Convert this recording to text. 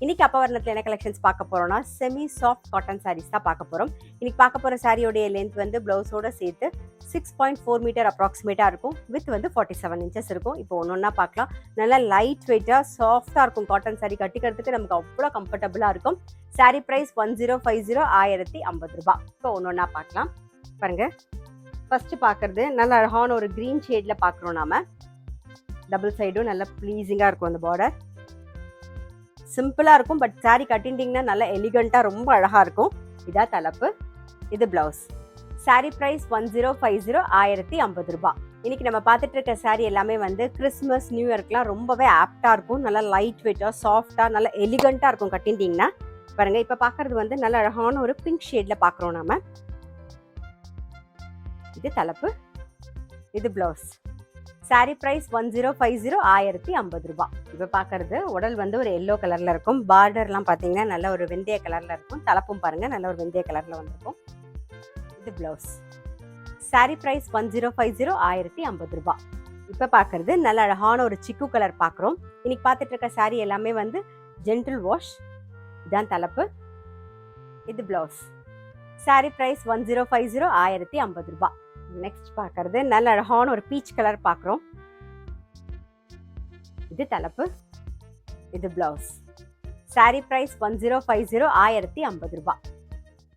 இன்னைக்கு அப்பவர்ணத்தில் என்ன கலெக்ஷன்ஸ் பார்க்க போறோம்னா செமி சாஃப்ட் காட்டன் சாரீஸ் தான் பார்க்க போறோம். இன்னைக்கு பார்க்க போற சாரியோடைய லென்த் வந்து பிளவுஸோட சேர்த்து 6.4 மீட்டர் அப்ராக்சிமேட்டா இருக்கும். வித் வந்து 47 இன்ச்சஸ் இருக்கும். இப்போ ஒன்னொன்னா பார்க்கலாம். நல்லா லைட் வெயிட்டா சாஃப்டா இருக்கும். காட்டன் சாரி கட்டிக்கிறதுக்கு நமக்கு அவ்வளோ கம்ஃபர்டபுளா இருக்கும். சாரி பிரைஸ் 1050 1050 ரூபாய். இப்போ ஒன்னொன்னா பார்க்கலாம். பாருங்க, ஃபர்ஸ்ட் பார்க்கறது நல்ல அழகான ஒரு கிரீன் ஷேட்ல பார்க்குறோம். நாம டபுள் சைடும் நல்லா ப்ளீஸிங்கா இருக்கும். அந்த பார்டர் சிம்பிளா இருக்கும், பட் சாரி கட்டிட்டீங்கன்னா நல்லா எலிகண்டா ரொம்ப அழகா இருக்கும். இதான் தலைப்பு, இது பிளவுஸ். சாரி பிரைஸ் 1050 1050 ரூபாய். இன்னைக்கு நம்ம பார்த்துட்டு இருக்க சாரி எல்லாமே வந்து கிறிஸ்மஸ் நியூ இயர்க்குலாம் ரொம்பவே ஆப்டா இருக்கும். நல்லா லைட் வெயிட்டா சாஃப்டா நல்லா எலிகண்டா இருக்கும் கட்டிட்டீங்கன்னா. பாருங்க, இப்ப பாக்குறது வந்து நல்ல அழகான ஒரு பிங்க் ஷேட்ல பாக்குறோம் நாம. இது தலைப்பு, இது பிளவுஸ். சாரி பிரைஸ் 1050 1050 ரூபாய். இப்போ பார்க்கறது உடல் வந்து ஒரு எல்லோ கலர்ல இருக்கும். பார்டர்லாம் பார்த்தீங்கன்னா நல்ல ஒரு வெந்தய கலர்ல இருக்கும். தலைப்பும் பாருங்க நல்ல ஒரு வெந்தய கலர்ல வந்திருக்கும். இது பிளவுஸ். சாரி பிரைஸ் 1050 1050 ரூபாய். இப்போ பார்க்கறது நல்ல அழகான ஒரு சிக்கு கலர் பார்க்குறோம். இன்னைக்கு பார்த்துட்டு இருக்க சாரி எல்லாமே வந்து ஜென்டில் வாஷ். இதான் தலைப்பு, இது பிளவுஸ். சாரி பிரைஸ் 1050 1050 ரூபாய். நெக்ஸ்ட் பார்க்கறது நல்ல அழகான ஒரு பீச் கலர் பார்க்குறோம். இது தலைப்பு, இது பிளவுஸ். சாரி பிரைஸ் 1050 1050 ரூபாய்.